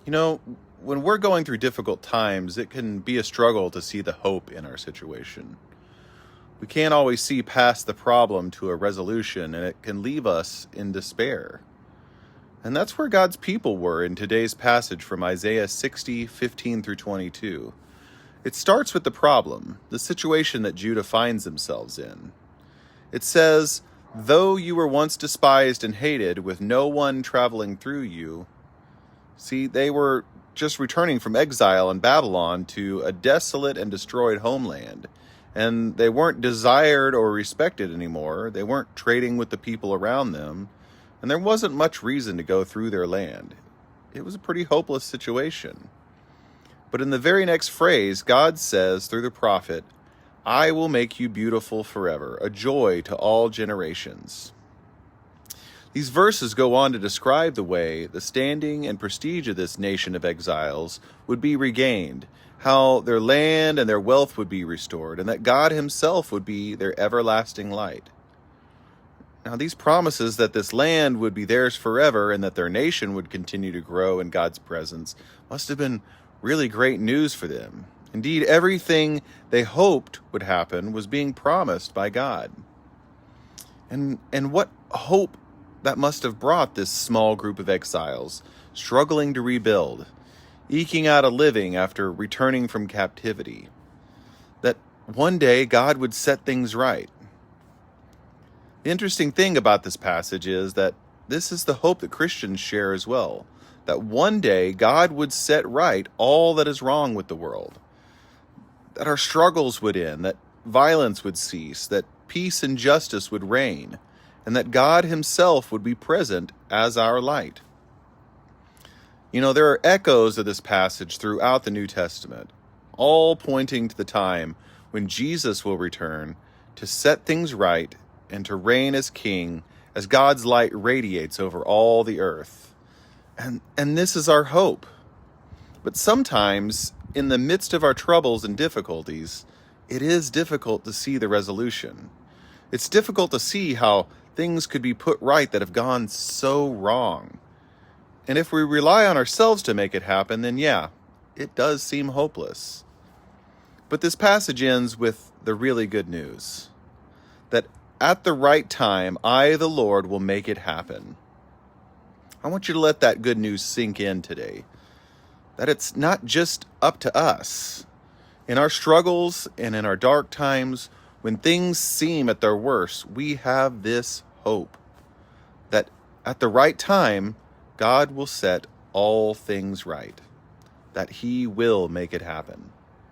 You know, when we're going through difficult times, it can be a struggle to see the hope in our situation. We can't always see past the problem to a resolution, and it can leave us in despair. And that's where God's people were in today's passage from Isaiah 60:15 through 22. It starts with the problem, the situation that Judah finds themselves in. It says, "Though you were once despised and hated, with no one traveling through you." See, they were just returning from exile in Babylon to a desolate and destroyed homeland. And they weren't desired or respected anymore. They weren't trading with the people around them. And there wasn't much reason to go through their land. It was a pretty hopeless situation. But in the very next phrase, God says through the prophet, "I will make you beautiful forever, a joy to all generations." These verses go on to describe the way the standing and prestige of this nation of exiles would be regained, how their land and their wealth would be restored, and that God himself would be their everlasting light. Now, these promises that this land would be theirs forever and that their nation would continue to grow in God's presence must have been really great news for them. Indeed, everything they hoped would happen was being promised by God. And what hope that must have brought this small group of exiles, struggling to rebuild, eking out a living after returning from captivity. That one day God would set things right. The interesting thing about this passage is that this is the hope that Christians share as well. That one day God would set right all that is wrong with the world. That our struggles would end, that violence would cease, that peace and justice would reign, and that God himself would be present as our light. You know, there are echoes of this passage throughout the New Testament, all pointing to the time when Jesus will return to set things right and to reign as king as God's light radiates over all the earth. And this is our hope. But sometimes, in the midst of our troubles and difficulties, it is difficult to see the resolution. It's difficult to see how things could be put right that have gone so wrong. And if we rely on ourselves to make it happen, then yeah, it does seem hopeless. But this passage ends with the really good news. That at the right time, I, the Lord, will make it happen. I want you to let that good news sink in today. That it's not just up to us. In our struggles and in our dark times, when things seem at their worst, we have this hope that at the right time, God will set all things right, that he will make it happen.